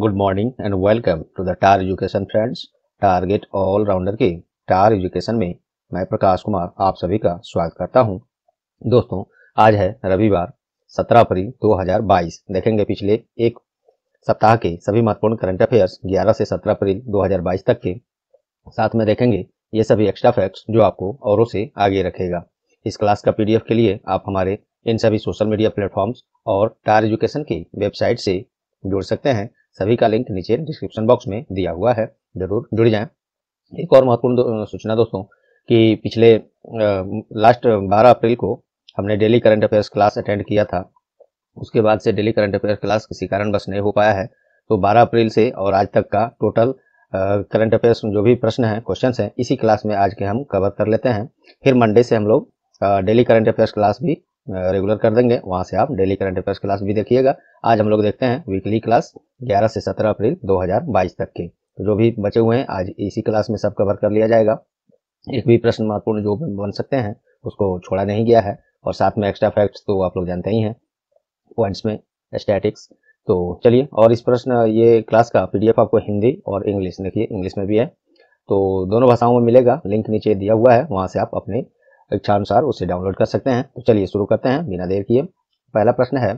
Good morning and welcome to the TAR education friends. Target all rounder के TAR education में मैं प्रकाश कुमार आप सभी का स्वागत करता हूं। दोस्तों, आज है रविवार 17 अप्रैल 2022। देखेंगे पिछले एक सप्ताह के सभी महत्वपूर्ण करंट अफेयर्स 11 से 17 अप्रैल 2022 तक के। साथ में देखेंगे ये सभी एक्स्ट्रा फैक्ट्स जो आपको औरों से आगे रखेगा। इस क्लास का पीडीएफ के लिए आप हमारे इन सभी सोशल मीडिया प्लेटफॉर्म्स और टार एजुकेशन की वेबसाइट से जुड़ सकते हैं। सभी का लिंक नीचे डिस्क्रिप्शन बॉक्स में दिया हुआ है, जरूर जुड़ जाएं। एक और महत्वपूर्ण सूचना दोस्तों कि पिछले लास्ट 12 अप्रैल को हमने daily current affairs class attend किया था। उसके बाद से डेली करंट अफेयर्स क्लास किसी कारणवश नहीं हो पाया है, तो 12 अप्रैल से और आज तक का टोटल करंट अफेयर्स जो भी प्रश्न हैं, क्वेश्चंस हैं, इसी क्लास में आज के हम कवर कर लेते हैं। फिर मंडे से हम लोग डेली करंट अफेयर्स क्लास भी रेगुलर कर देंगे, वहां से आप डेली करंट अफेयर्स क्लास भी देखिएगा। आज हम लोग देखते हैं वीकली क्लास 11 से 17 अप्रैल 2022 तक के। तो जो भी बचे हुए हैं आज इसी क्लास में सब कवर कर लिया जाएगा। एक भी प्रश्न महत्वपूर्ण जो बन सकते हैं उसको छोड़ा नहीं गया है, और साथ में एक्स्ट्रा फैक्ट्स तो आप लोग जानते ही हैं, पॉइंट्स में स्टैटिक्स। तो चलिए, और इस प्रश्न ये क्लास का पीडीएफ आपको हिंदी और इंग्लिश, देखिए इंग्लिश में भी है, तो दोनों भाषाओं में मिलेगा। लिंक नीचे दिया हुआ है, वहां से आप अपने इच्छानुसार उसे डाउनलोड कर सकते हैं। तो चलिए शुरू करते हैं बिना देर किए। पहला प्रश्न है,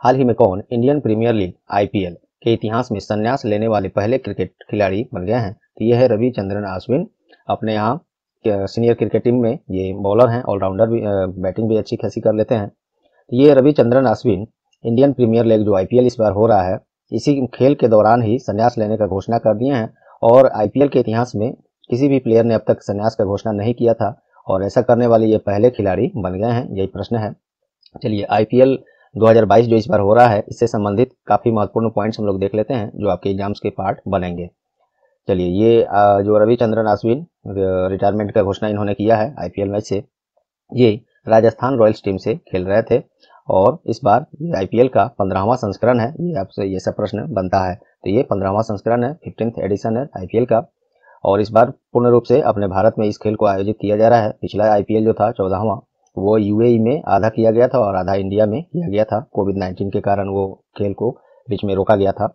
हाल ही में कौन इंडियन प्रीमियर लीग आईपीएल के इतिहास में संन्यास लेने वाले पहले क्रिकेट खिलाड़ी बन गए हैं? तो यह है रविचंद्रन अश्विन। अपने यहाँ सीनियर क्रिकेट टीम में ये बॉलर हैं, ऑलराउंडर भी, बैटिंग भी अच्छी खासी कर लेते हैं। तो ये Ravichandran Ashwin Indian Premier League जो आईपीएल इस बार हो रहा है, इसी खेल के दौरान ही संन्यास लेने का घोषणा कर दिए हैं। और आईपीएल के इतिहास में किसी भी प्लेयर ने अब तक संन्यास का घोषणा नहीं किया था, और ऐसा करने वाले ये पहले खिलाड़ी बन गए हैं, यही प्रश्न है। चलिए, आईपीएल 2022 जो इस बार हो रहा है, इससे संबंधित काफी महत्वपूर्ण पॉइंट्स हम लोग देख लेते हैं जो आपके एग्जाम्स के पार्ट बनेंगे। चलिए, ये जो रविचंद्रन अश्विन रिटायरमेंट का घोषणा इन्होंने किया है आईपीएल मैच से, ये राजस्थान रॉयल्स टीम से खेल रहे थे, और इस बार ये आईपीएल का 15वां संस्करण है। ये आपसे ये सब प्रश्न बनता है, तो ये 15वां संस्करण है, 15th एडिशन है आईपीएल का। और इस बार पूर्ण रूप से अपने भारत में इस खेल को आयोजित किया जा रहा है। पिछला आईपीएल जो था 14वां, वो यूएई में आधा किया गया था और आधा इंडिया में किया गया था। कोविड-19 के कारण वो खेल को बीच में रोका गया था।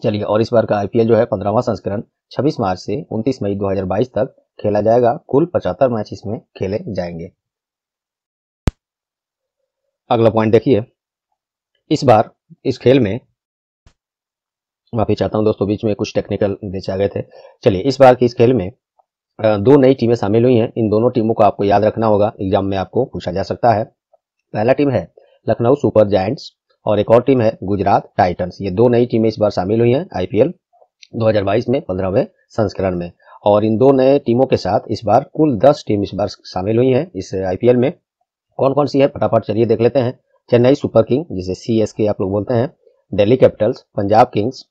चलिए, और इस बार का आईपीएल जो है 15वां संस्करण 26 मार्च से 29 मई 2022 तक खेला जाएगा। कुल 75 मैच इसमें खेले जाएंगे। अगला पॉइंट देखिए, इस बार इस खेल में, माफी चाहता हूं दोस्तों, बीच में कुछ टेक्निकल ग्लिच आ गए थे। चलिए, इस बार की इस खेल में दो नई टीमें शामिल हुई हैं। इन दोनों टीमों को आपको याद रखना होगा, एग्जाम में आपको पूछा जा सकता है। पहला टीम है लखनऊ सुपर जायंट्स और एक और टीम है गुजरात टाइटंस। ये दो नई टीमें इस बार शामिल हुई हैं आईपीएल 2022 में 15वें संस्करण में। और इन दो नए टीमों के साथ इस बार कुल 10 टीम इस बार शामिल हुई हैं इस आईपीएल में। कौन कौन सी है फटाफट चलिए देख लेते हैं। चेन्नई सुपर किंग, जिसे सीएसके आप लोग बोलते हैं, Delhi Capitals, Punjab Kings,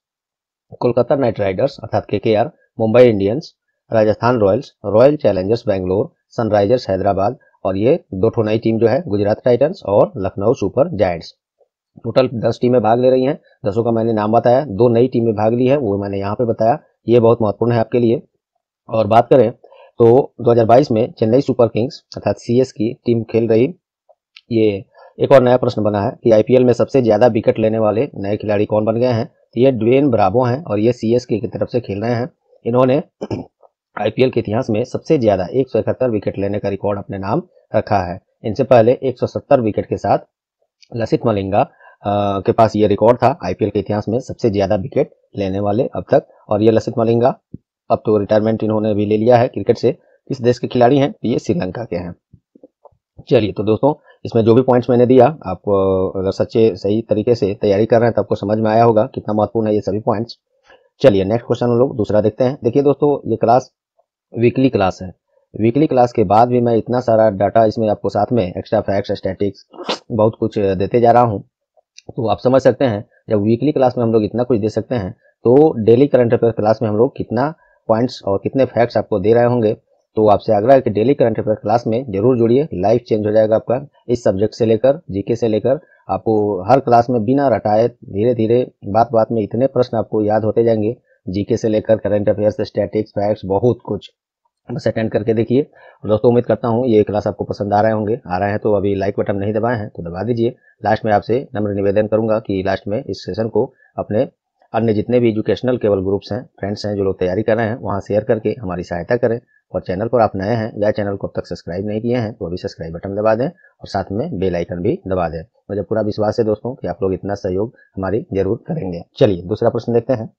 Kolkata Knight Riders अर्थात KKR, Mumbai Indians, Rajasthan Royals, Royal Challengers Bangalore, Sunrisers Hyderabad, और ये दो ठो नई टीम जो है गुजरात टाइटंस और लखनऊ सुपर जायंट्स। टोटल 10 टीमें भाग ले रही हैं। 10 का मैंने नाम बताया, दो नई टीमें भाग ली है, वो मैंने यहाँ पे बताया। ये बहुत महत्वपूर्ण है आपके लिए। और बात करें तो 2022 में चेन्नई सुपर किंग्स अर्थात सीएस की टीम खेल रही। ये एक और नया प्रश्न बना है कि आईपीएल में सबसे ज्यादा विकेट लेने वाले नए खिलाड़ी कौन बन गए हैं? तो ये ड्वेन ब्रावो हैं, और ये सीएसके की तरफ से खेल रहे हैं। इन्होंने आईपीएल के इतिहास में सबसे ज्यादा 171 विकेट लेने का रिकॉर्ड अपने नाम रखा है। इनसे पहले 170 विकेट के साथ लसित मलिंगा के पास ये रिकॉर्ड था आईपीएल के इतिहास में सबसे ज्यादा विकेट लेने वाले अब तक। और ये लसित मलिंगा अब तो रिटायरमेंट इन्होंने भी ले लिया है क्रिकेट से। किस देश के खिलाड़ी हैं? ये श्रीलंका के हैं। चलिए, तो दोस्तों, इसमें जो भी पॉइंट्स मैंने दिया, आप अगर सच्चे सही तरीके से तैयारी कर रहे हैं तो आपको समझ में आया होगा कितना महत्वपूर्ण है ये सभी पॉइंट्स। चलिए, नेक्स्ट क्वेश्चन हम लोग दूसरा देखते हैं। देखिए दोस्तों, ये क्लास वीकली क्लास है। वीकली क्लास के बाद भी मैं इतना सारा डाटा इसमें आपको साथ में एक्स्ट्रा फैक्ट्स, स्टैटिक्स, बहुत कुछ देते जा रहा हूँ। तो आप समझ सकते हैं, जब वीकली क्लास में हम लोग इतना कुछ दे सकते हैं, तो डेली करंट अफेयर क्लास में हम लोग कितना पॉइंट्स और कितने फैक्ट्स आपको दे रहे होंगे। तो आपसे आग्रह है कि डेली करंट अफेयर क्लास में जरूर जुड़िए। लाइफ चेंज हो जाएगा आपका। इस सब्जेक्ट से लेकर जीके से लेकर आपको हर क्लास में बिना रटाए धीरे धीरे बात बात में इतने प्रश्न आपको याद होते जाएंगे। जीके से लेकर करंट अफेयर्स, स्टैटिक्स, फैक्ट्स, बहुत कुछ। बस अटेंड करके देखिए। दोस्तों, उम्मीद करता हूँ ये क्लास आपको पसंद आ रहे होंगे। आ रहे हैं तो अभी लाइक बटन नहीं दबाए हैं तो दबा दीजिए। लास्ट में आपसे नम्र निवेदन करूंगा कि लास्ट में इस सेशन को अपने अन्य जितने भी एजुकेशनल केवल ग्रुप्स हैं, फ्रेंड्स हैं जो लोग तैयारी कर रहे हैं, वहाँ शेयर करके हमारी सहायता करें। और चैनल पर आप नए हैं या चैनल को अब तक सब्सक्राइब नहीं किए हैं तो अभी सब्सक्राइब बटन दबा दें और साथ में बेल आइकन भी दबा दें। मुझे पूरा विश्वास है दोस्तों कि आप लोग इतना सहयोग हमारी जरूर करेंगे। चलिए दूसरा प्रश्न देखते हैं।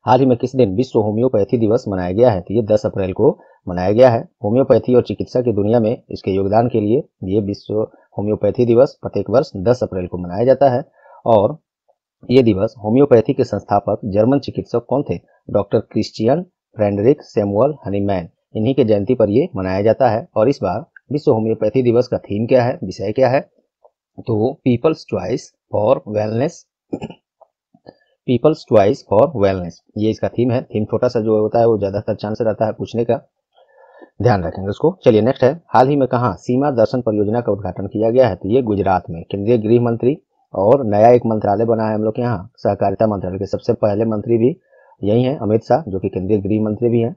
हाल ही में किस दिन विश्व होम्योपैथी दिवस मनाया गया है? तो ये 10 अप्रैल को मनाया गया है। होम्योपैथी और चिकित्सा की दुनिया में इसके योगदान के लिए ये विश्व होम्योपैथी दिवस प्रत्येक वर्ष 10 अप्रैल को मनाया जाता है। और ये दिवस होम्योपैथी के संस्थापक जर्मन चिकित्सक कौन थे? Doctor Christian Friedrich Samuel Hahnemann, इन्हीं के जयंती पर ये मनाया जाता है। और इस बार विश्व होम्योपैथी दिवस का थीम क्या है, विषय क्या है? तो people's choice for wellness, people's choice for wellness, ये इसका थीम है। थीम छोटा सा जो होता है वो ज्यादातर चांस रहता है पूछने का, ध्यान रखेंगे उसको। चलिए नेक्स्ट है, हाल ही में कहाँ सीमा दर्शन परियोजना का उद्घाटन किया गया है? तो ये गुजरात में। केंद्रीय गृह मंत्री और नया एक मंत्रालय बना है हम लोग के यहाँ, सहकारिता मंत्रालय के सबसे पहले मंत्री भी यही है, अमित शाह, जो कि केंद्रीय गृह मंत्री भी हैं।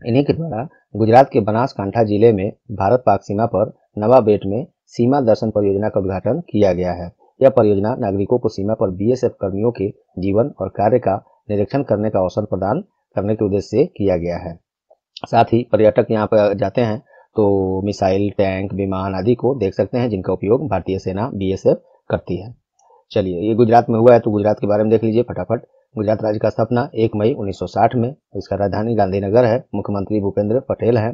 इन्हीं के द्वारा गुजरात के बनासकांठा जिले में भारत पाक सीमा पर नवाबेट में सीमा दर्शन परियोजना का उद्घाटन किया गया है। यह परियोजना नागरिकों को सीमा पर बीएसएफ कर्मियों के जीवन और कार्य का निरीक्षण करने का अवसर प्रदान करने के उद्देश्य से किया गया है। साथ ही पर्यटक यहाँ पर जाते हैं तो मिसाइल, टैंक, विमान आदि को देख सकते हैं जिनका उपयोग भारतीय सेना बीएसएफ करती है। चलिए ये गुजरात में हुआ है तो गुजरात के बारे में देख लीजिए फटाफट। गुजरात राज्य का स्थापना 1 मई 1960 में। इसका राजधानी गांधीनगर है। मुख्यमंत्री भूपेंद्र पटेल हैं।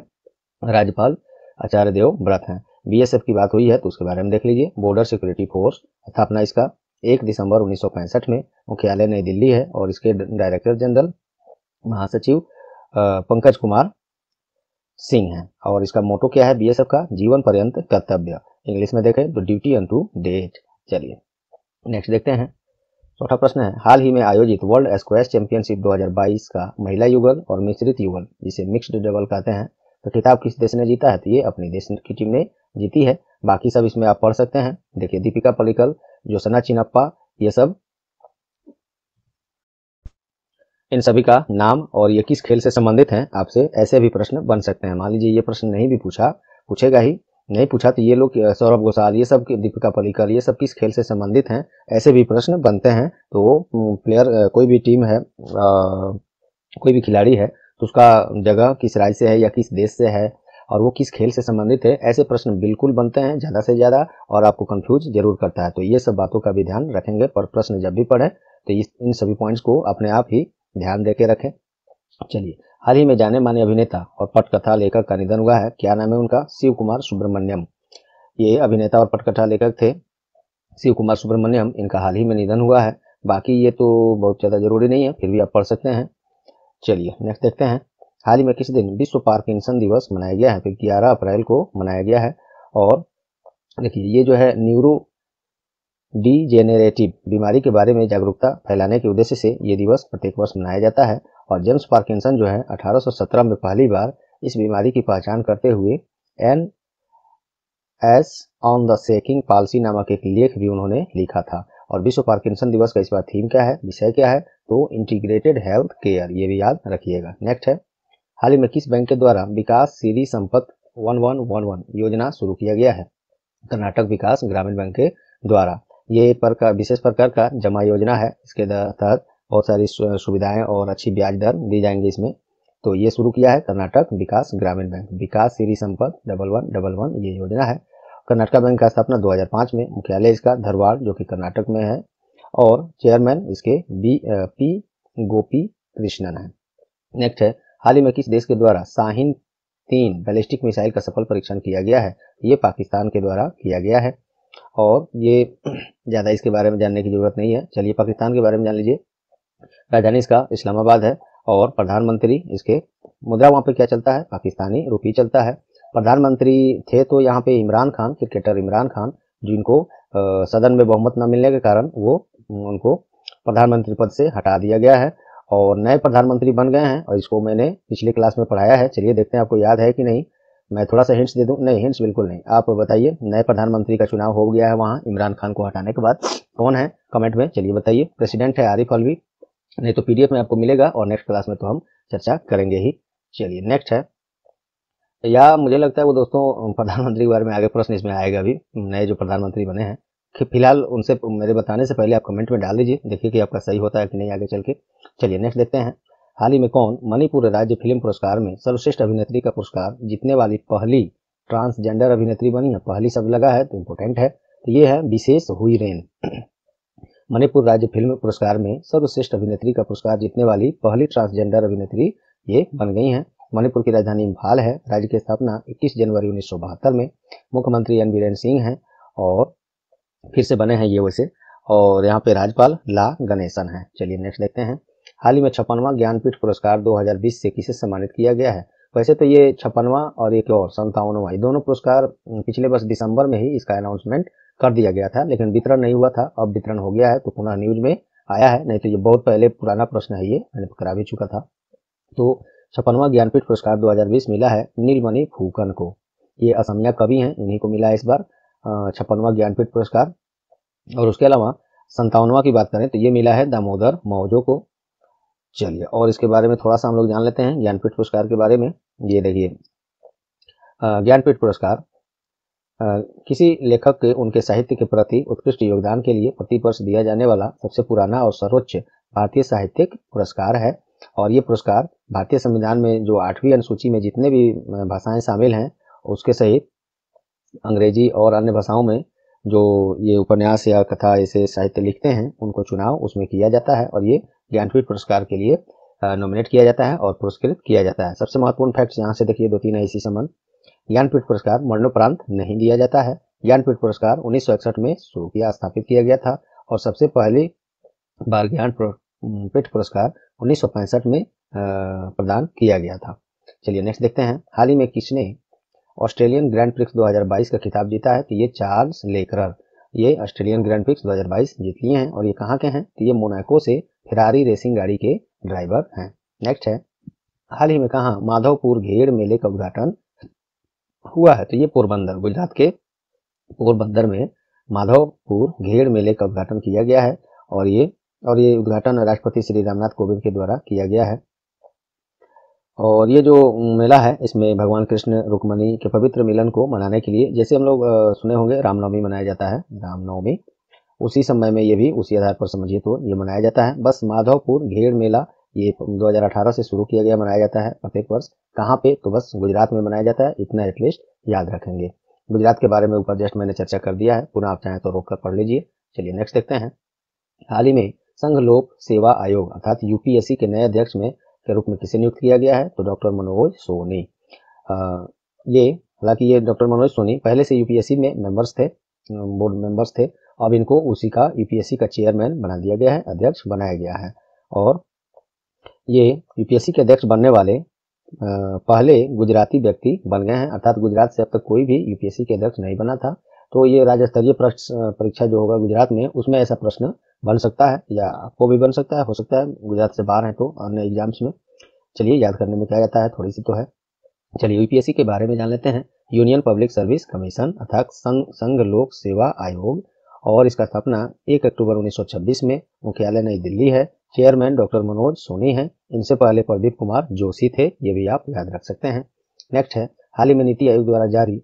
राज्यपाल आचार्य देवव्रत हैं। बीएसएफ की बात हुई है तो उसके बारे में देख लीजिए। बॉर्डर सिक्योरिटी फोर्स, स्थापना इसका 1 दिसंबर 1965 में। मुख्यालय नई दिल्ली है और इसके डायरेक्टर जनरल महासचिव पंकज कुमार सिंह हैं। और इसका मोटो क्या है बीएसएफ का? जीवन पर्यंत कर्तव्य। इंग्लिश में देखें तो ड्यूटी अनटू डेथ। चलिए नेक्स्ट देखते हैं। चौथा प्रश्न है, हाल ही में आयोजित वर्ल्ड स्क्वैश चैंपियनशिप 2022 का महिला युगल और मिश्रित युगल, जिसे मिक्स्ड डबल कहते हैं, तो खिताब किस देश ने जीता है? तो ये अपनी देश की टीम ने जीती है। बाकी सब इसमें आप पढ़ सकते हैं। देखिए दीपिका पल्लिकल, ज्योत्सना चिनप्पा, ये सब, इन सभी का नाम और ये किस खेल से संबंधित हैं, आपसे ऐसे भी प्रश्न बन सकते हैं। मान लीजिए ये प्रश्न नहीं भी पूछेगा ही, नहीं पूछा तो ये लोग सौरभ घोषाल, ये सब, दीपिका पल्लिकल, ये सब किस खेल से संबंधित हैं, ऐसे भी प्रश्न बनते हैं। तो प्लेयर, कोई भी टीम है, कोई भी खिलाड़ी है तो उसका जगह किस राज्य से है या किस देश से है और वो किस खेल से संबंधित है, ऐसे प्रश्न बिल्कुल बनते हैं ज़्यादा से ज़्यादा और आपको कंफ्यूज जरूर करता है। तो ये सब बातों का भी ध्यान रखेंगे पर प्रश्न जब भी पढ़ें तो इन सभी पॉइंट्स को अपने आप ही ध्यान दे के रखें। चलिए, हाल ही में जाने माने अभिनेता और पटकथा लेखक का निधन हुआ है। क्या नाम है उनका? शिव कुमार सुब्रमण्यम। ये अभिनेता और पटकथा लेखक थे शिव कुमार सुब्रमण्यम। इनका हाल ही में निधन हुआ है। बाकी ये तो बहुत ज़्यादा जरूरी नहीं है, फिर भी आप पढ़ सकते हैं। चलिए नेक्स्ट देखते हैं। हाल ही में किस दिन विश्व पार्किंसन दिवस मनाया गया है? फिर 11 अप्रैल को मनाया गया है। और देखिए ये जो है न्यूरो डीजेनेरेटिव बीमारी के बारे में जागरूकता फैलाने के उद्देश्य से ये दिवस प्रत्येक वर्ष मनाया जाता है। और जेम्स पार्किंसन जो है 1817 में पहली बार इस बीमारी की पहचान करते हुए an essay on the shaking palsy नामक एक लेख भी उन्होंने लिखा था। और विश्व पार्किंसन दिवस का इस बार थीम क्या है, विषय क्या है? तो इंटीग्रेटेड हेल्थ केयर, ये भी याद रखिएगा। नेक्स्ट है, हाल ही में किस बैंक के द्वारा विकास सीरी संपत्ति 1111 योजना शुरू किया गया है? कर्नाटक विकास ग्रामीण बैंक के द्वारा। ये एक प्रकार विशेष प्रकार का जमा योजना है। इसके तहत बहुत सारी सुविधाएं और अच्छी ब्याज दर दी जाएंगी इसमें। तो ये शुरू किया है कर्नाटक विकास ग्रामीण बैंक। विकास सीरी संपत्ति 1111 ये योजना है। कर्नाटक बैंक का स्थापना 2005 में। मुख्यालय इसका धारवाड़ जो कि कर्नाटक में है और चेयरमैन इसके पी गोपी कृष्णन है। नेक्स्ट है, हाल ही में किस देश के द्वारा शाहीन 3 बैलिस्टिक मिसाइल का सफल परीक्षण किया गया है? ये पाकिस्तान के द्वारा किया गया है। और ये ज़्यादा इसके बारे में जानने की जरूरत नहीं है। चलिए पाकिस्तान के बारे में जान लीजिए। राजधानी इसका इस्लामाबाद है और प्रधानमंत्री इसके, मुद्रा वहाँ पे क्या चलता है? पाकिस्तानी रुपी चलता है। प्रधानमंत्री थे तो यहाँ पे इमरान खान, क्रिकेटर इमरान खान, जिनको सदन में बहुमत न मिलने के कारण उनको प्रधानमंत्री पद से हटा दिया गया है और नए प्रधानमंत्री बन गए हैं। और इसको मैंने पिछले क्लास में पढ़ाया है। चलिए देखते हैं आपको याद है कि नहीं। मैं थोड़ा सा हिंट्स दे दूं? नहीं, हिंट्स बिल्कुल नहीं। आप बताइए, नए प्रधानमंत्री का चुनाव हो गया है वहाँ इमरान खान को हटाने के बाद। कौन है कमेंट में चलिए बताइए। प्रेसिडेंट है आरिफ अलवी, नहीं तो पीडीएफ में आपको मिलेगा और नेक्स्ट क्लास में तो हम चर्चा करेंगे ही। चलिए नेक्स्ट है, या मुझे लगता है वो दोस्तों प्रधानमंत्री के बारे में आगे प्रश्न इसमें आएगा भी, नए जो प्रधानमंत्री बने हैं फिलहाल उनसे मेरे बताने से पहले आप कमेंट में डाल दीजिए, देखिए कि आपका सही होता है कि नहीं आगे चल के। चलिए नेक्स्ट देखते हैं। हाल ही में कौन मणिपुर राज्य फिल्म पुरस्कार में सर्वश्रेष्ठ अभिनेत्री का पुरस्कार जीतने वाली पहली ट्रांसजेंडर अभिनेत्री बनी है? पहली शब्द लगा है तो इम्पोर्टेंट है, तो ये है विशेष हुईरेन। मणिपुर राज्य फिल्म पुरस्कार में सर्वश्रेष्ठ अभिनेत्री का पुरस्कार जीतने वाली पहली ट्रांसजेंडर अभिनेत्री ये बन गई हैं। मणिपुर की राजधानी इम्फाल है। राज्य की स्थापना 21 जनवरी 1972 में मुख्यमंत्री एन बीरेन सिंह हैं और फिर से बने हैं ये वैसे, और यहाँ पे राज्यपाल ला गणेशन है। चलिए नेक्स्ट देखते हैं। हाल ही में 56वां ज्ञानपीठ पुरस्कार 2020 से किसे सम्मानित किया गया है? वैसे तो ये 56वां और एक और 57वां, ये दोनों पुरस्कार पिछले वर्ष दिसंबर में ही इसका अनाउंसमेंट कर दिया गया था, लेकिन वितरण नहीं हुआ था। अब वितरण हो गया है तो पुनः न्यूज में आया है, नहीं तो ये बहुत पहले पुराना प्रश्न है, ये मैंने करा भी चुका था। तो 56वां ज्ञानपीठ पुरस्कार 2020 मिला है नीलमणि फूकन को। ये असमिया कवि हैं, इन्हीं को मिला है इस बार 56वां ज्ञानपीठ पुरस्कार। और उसके अलावा 57वां की बात करें तो ये मिला है दामोदर मौजो को। चलिए और इसके बारे में थोड़ा सा हम लोग जान लेते हैं ज्ञानपीठ पुरस्कार के बारे में। ये देखिए ज्ञानपीठ पुरस्कार किसी लेखक के उनके साहित्य के प्रति उत्कृष्ट योगदान के लिए प्रति वर्ष दिया जाने वाला सबसे पुराना और सर्वोच्च भारतीय साहित्यिक पुरस्कार है। और ये पुरस्कार भारतीय संविधान में जो 8वीं अनुसूची में जितने भी भाषाएं शामिल हैं उसके सहित अंग्रेजी और अन्य भाषाओं में जो ये उपन्यास या कथा ऐसे साहित्य लिखते हैं उनको चुनाव उसमें किया जाता है और ये ज्ञानपीठ पुरस्कार के लिए नॉमिनेट किया जाता है और पुरस्कृत किया जाता है। सबसे महत्वपूर्ण फैक्ट्स यहाँ से देखिए 2-3 है इसी संबंध। ज्ञानपीठ पुरस्कार मरणोपरांत नहीं दिया जाता है। ज्ञानपीठ पुरस्कार 1961 में शुरू किया स्थापित किया गया था और सबसे पहली बार ज्ञानपीठ पुरस्कार 1965 में प्रदान किया गया था। चलिए नेक्स्ट देखते हैं। हाल ही में किसने ऑस्ट्रेलियन ग्रैंड प्रिक्स 2022 का खिताब जीता है? तो ये चार्ल्स लेकरर, ये ऑस्ट्रेलियन ग्रैंड प्रिक्स 2022 जीत लिए हैं। और ये कहाँ के हैं? तो ये मोनाको से फेरारी रेसिंग गाड़ी के ड्राइवर हैं। नेक्स्ट है, हाल ही में कहाँ माधवपुर घेड़ मेले का उद्घाटन हुआ है? तो ये पोरबंदर, गुजरात के पोरबंदर में माधवपुर घेड़ मेले का उद्घाटन किया गया है और ये उद्घाटन राष्ट्रपति श्री रामनाथ कोविंद के द्वारा किया गया है। और ये जो मेला है इसमें भगवान कृष्ण रुक्मणी के पवित्र मिलन को मनाने के लिए, जैसे हम लोग सुने होंगे रामनवमी मनाया जाता है, रामनवमी उसी समय में ये भी उसी आधार पर समझिए तो ये मनाया जाता है। बस माधवपुर घेड़ मेला ये 2018 से शुरू किया गया, मनाया जाता है प्रत्येक वर्ष। कहाँ पे? तो बस गुजरात में मनाया जाता है, इतना एटलीस्ट याद रखेंगे। गुजरात के बारे में ऊपर जस्ट मैंने चर्चा कर दिया है, पुनः आप चाहें तो रोक कर पढ़ लीजिए। चलिए नेक्स्ट देखते हैं। हाल ही में संघ लोक सेवा आयोग अर्थात यूपीएससी के नए अध्यक्ष में के रूप में किसे नियुक्त किया गया है? तो डॉक्टर मनोज सोनी। ये हालांकि ये डॉक्टर मनोज सोनी पहले से यूपीएससी में मेंबर्स थे, बोर्ड मेंबर्स थे। अब इनको उसी का यूपीएससी का चेयरमैन बना दिया गया है, अध्यक्ष बनाया गया है। और ये यूपीएससी के अध्यक्ष बनने वाले पहले गुजराती व्यक्ति बन गए हैं, अर्थात गुजरात से अब तक कोई भी यूपीएससी के अध्यक्ष नहीं बना था। तो ये राज्य स्तरीय परीक्षा जो होगा गुजरात में उसमें ऐसा प्रश्न बन सकता है या आपको भी बन सकता है, हो सकता है गुजरात से बाहर है तो अन्य एग्जाम्स में। चलिए याद करने में क्या जाता है, थोड़ी सी तो है। चलिए यूपीएससी के बारे में जान लेते हैं। यूनियन पब्लिक सर्विस कमीशन अर्थात संघ लोक सेवा आयोग, और इसका स्थापना 1 अक्टूबर 1926 में, मुख्यालय नई दिल्ली है। चेयरमैन डॉक्टर मनोज सोनी हैं। इनसे पहले प्रदीप कुमार जोशी थे, ये भी आप याद रख सकते हैं। नेक्स्ट है, हाल ही में नीति आयोग द्वारा जारी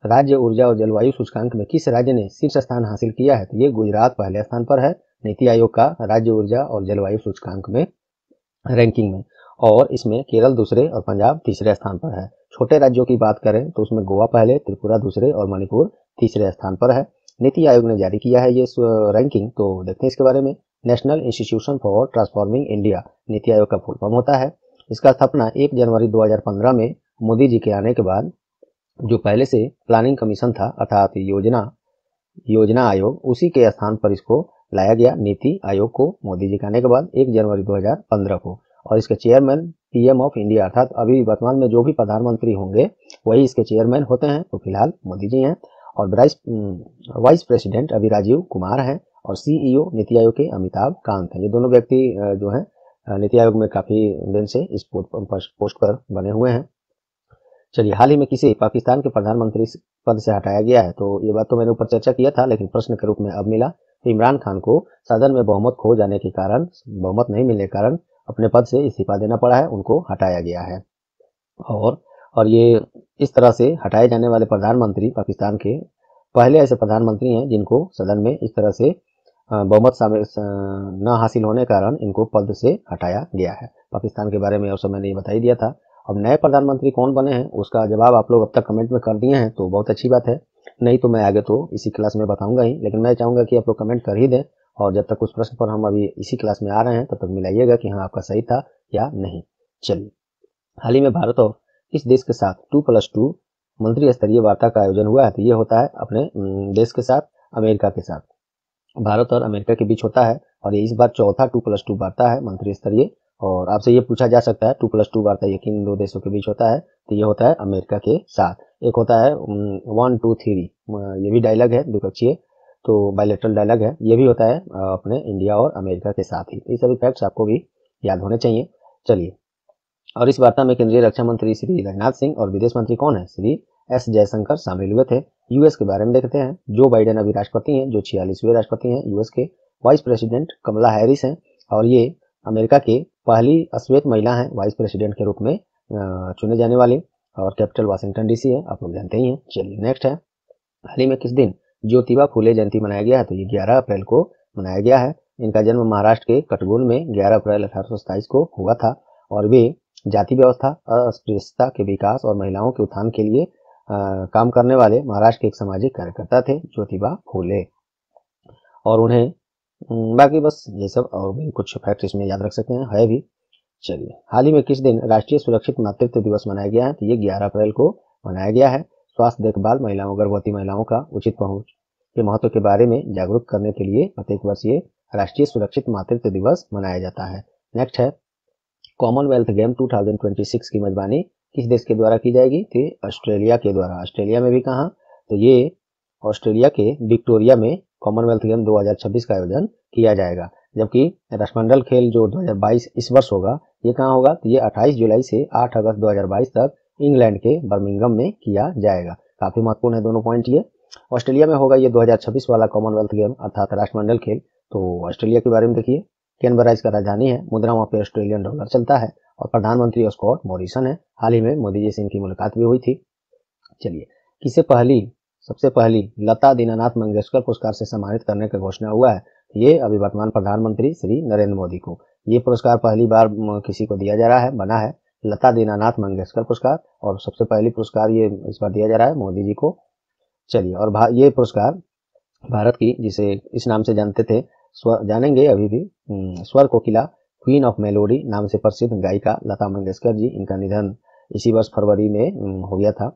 राज्य ऊर्जा और जलवायु सूचकांक में किस राज्य ने शीर्ष स्थान हासिल किया है? तो ये गुजरात पहले स्थान पर है नीति आयोग का राज्य ऊर्जा और जलवायु सूचकांक में रैंकिंग में, और इसमें केरल दूसरे और पंजाब तीसरे स्थान पर है। छोटे राज्यों की बात करें तो उसमें गोवा पहले, त्रिपुरा दूसरे और मणिपुर तीसरे स्थान पर है। नीति आयोग ने जारी किया है ये रैंकिंग, तो देखते हैं इसके बारे में। National institution for transforming India NITI Aayog का फुल फॉर्म होता है। इसका स्थापना 1 जनवरी 2015 में मोदी जी के आने के बाद जो पहले से प्लानिंग कमीशन था अर्थात योजना आयोग, उसी के स्थान पर इसको लाया गया नीति आयोग को मोदी जी के आने के बाद 1 जनवरी 2015 को। और इसके चेयरमैन पीएम ऑफ इंडिया अर्थात अभी वर्तमान में जो भी प्रधानमंत्री होंगे वही इसके चेयरमैन होते हैं, तो फिलहाल मोदी जी हैं। और वाइस प्रेसिडेंट अभी राजीव कुमार हैं और सीईओ नीति आयोग के अमिताभ कांत हैं। ये दोनों व्यक्ति जो हैं नीति आयोग में काफी दिन से इस पोस्ट पर बने हुए हैं। चलिए, हाल ही में किसे पाकिस्तान के प्रधानमंत्री पद से हटाया गया है? तो ये बात तो मैंने ऊपर चर्चा किया था, लेकिन प्रश्न के रूप में अब मिला। तो इमरान खान को सदन में बहुमत खो जाने के कारण, बहुमत नहीं मिलने के कारण अपने पद से इस्तीफा देना पड़ा है, उनको हटाया गया है। और ये इस तरह से हटाए जाने वाले प्रधानमंत्री पाकिस्तान के पहले ऐसे प्रधानमंत्री हैं जिनको सदन में इस तरह से बहुमत न हासिल होने के कारण इनको पद से हटाया गया है। पाकिस्तान के बारे में और सब मैंने ये बता ही दिया था। अब नए प्रधानमंत्री कौन बने हैं उसका जवाब आप लोग अब तक कमेंट में कर दिए हैं तो बहुत अच्छी बात है, नहीं तो मैं आगे तो इसी क्लास में बताऊंगा ही, लेकिन मैं चाहूंगा कि आप लोग कमेंट कर ही दें और जब तक उस प्रश्न पर हम अभी इसी क्लास में आ रहे हैं तब तक मिलाइएगा कि हाँ आपका सही था या नहीं। चलिए, हाल ही में भारत और किस देश के साथ 2+2 मंत्री स्तरीय वार्ता का आयोजन हुआ है? तो ये होता है अपने देश के साथ, अमेरिका के साथ। भारत और अमेरिका के बीच होता है और ये इस बार चौथा 2+2 वार्ता है मंत्री स्तरीय। और आपसे ये पूछा जा सकता है 2+2 वार्ता ये किन दो देशों के बीच होता है? तो ये होता है अमेरिका के साथ। एक होता है 1 2 3, ये भी डायलॉग है द्विपक्षीय, तो बायलैटरल डायलॉग है, ये भी होता है अपने इंडिया और अमेरिका के साथ ही। तो ये सभी फैक्ट्स आपको भी याद होने चाहिए। चलिए, और इस वार्ता में केंद्रीय रक्षा मंत्री श्री राजनाथ सिंह और विदेश मंत्री कौन है? श्री एस जयशंकर शामिल हुए थे। यूएस के बारे में देखते हैं। जो बाइडेन अभी राष्ट्रपति हैं, जो 46वें राष्ट्रपति हैं यूएस के। वाइस प्रेसिडेंट कमला हैरिस हैं और ये अमेरिका के पहली श्वेत महिला हैं वाइस प्रेसिडेंट के रूप में चुने जाने वाली। और कैपिटल वाशिंगटन डीसी है, आप लोग जानते ही हैं। चलिए नेक्स्ट है, हाल ही में किस दिन ज्योतिबा फुले जयंती मनाया गया है? तो ये 11 अप्रैल को मनाया गया है। इनका जन्म महाराष्ट्र के कटगुल में 11 अप्रैल 1827 को हुआ था और वे जाति व्यवस्था, अस्पृश्यता के विकास और महिलाओं के उत्थान के लिए काम करने वाले महाराष्ट्र के एक सामाजिक कार्यकर्ता थे, ज्योतिबा फुले। और उन्हें बाकी बस ये सब और भी कुछ फैक्ट इसमें याद रख सकते हैं, है भी। चलिए, हाल ही में किस दिन राष्ट्रीय सुरक्षित मातृत्व दिवस मनाया गया है? तो ये 11 अप्रैल को मनाया गया है। स्वास्थ्य देखभाल, महिलाओं, गर्भवती महिलाओं का उचित पहुंच के महत्व के बारे में जागरूक करने के लिए प्रत्येक वर्ष ये राष्ट्रीय सुरक्षित मातृत्व दिवस मनाया जाता है। नेक्स्ट है, कॉमनवेल्थ गेम 2026 की मेजबानी किस देश के द्वारा की जाएगी? तो ऑस्ट्रेलिया के द्वारा। ऑस्ट्रेलिया में भी कहाँ? तो ये ऑस्ट्रेलिया के विक्टोरिया में कॉमनवेल्थ गेम 2026 का आयोजन किया जाएगा। जबकि राष्ट्रमंडल खेल जो 2022 इस वर्ष होगा, ये कहाँ होगा? तो ये 28 जुलाई से 8 अगस्त 2022 तक इंग्लैंड के बर्मिंघम में किया जाएगा। काफी महत्वपूर्ण है दोनों पॉइंट ये। ऑस्ट्रेलिया में होगा ये 2026 वाला कॉमनवेल्थ गेम अर्थात राष्ट्रमंडल खेल। तो ऑस्ट्रेलिया के बारे में देखिए, कैनबरा इसका राजधानी है, मुद्रा वहाँ पे ऑस्ट्रेलियन डॉलर चलता है और प्रधानमंत्री स्कॉट मॉरिसन है। हाल ही में मोदी जी से इनकी मुलाकात भी हुई थी। चलिए, सबसे पहली लता दीनानाथ मंगेशकर पुरस्कार से सम्मानित करने का घोषणा हुआ है? ये अभी वर्तमान प्रधानमंत्री श्री नरेंद्र मोदी को ये पुरस्कार पहली बार किसी को दिया जा रहा है, बना है लता दीनानाथ मंगेशकर पुरस्कार, और सबसे पहली पुरस्कार ये इस बार दिया जा रहा है मोदी जी को। चलिए, और ये पुरस्कार भारत की, जिसे इस नाम से जानते थे, जानेंगे अभी भी, स्वर कोकिला, क्वीन ऑफ मेलोडी नाम से प्रसिद्ध गायिका लता मंगेशकर जी, इनका निधन इसी वर्ष फरवरी में हो गया था।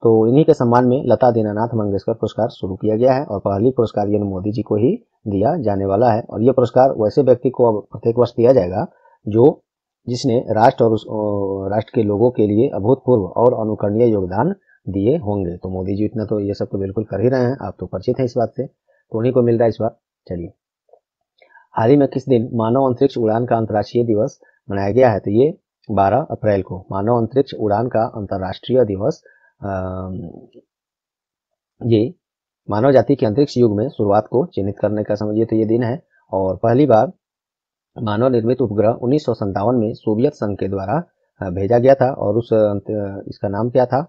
तो इन्हीं के सम्मान में लता दीनानाथ मंगेशकर पुरस्कार शुरू किया गया है और पहली पुरस्कार ये मोदी जी को ही दिया जाने वाला है। और ये पुरस्कार वैसे व्यक्ति को अब प्रत्येक वर्ष दिया जाएगा जिसने राष्ट्र और राष्ट्र के लोगों के लिए अभूतपूर्व और अनुकरणीय योगदान दिए होंगे। तो मोदी जी इतना तो ये सब तो बिल्कुल कर ही रहे हैं, आप तो परिचित हैं इस बात से, तो उन्हीं को मिल रहा है इस बार। चलिए, हाल ही में किस दिन मानव अंतरिक्ष उड़ान का अंतर्राष्ट्रीय दिवस मनाया गया है? तो ये 12 अप्रैल को मानव अंतरिक्ष उड़ान का अंतर्राष्ट्रीय दिवस, ये मानव जाति के अंतरिक्ष युग में शुरुआत को चिन्हित करने का समझिए तो ये दिन है। और पहली बार मानव निर्मित उपग्रह 1957 में सोवियत संघ के द्वारा भेजा गया था और इसका नाम क्या था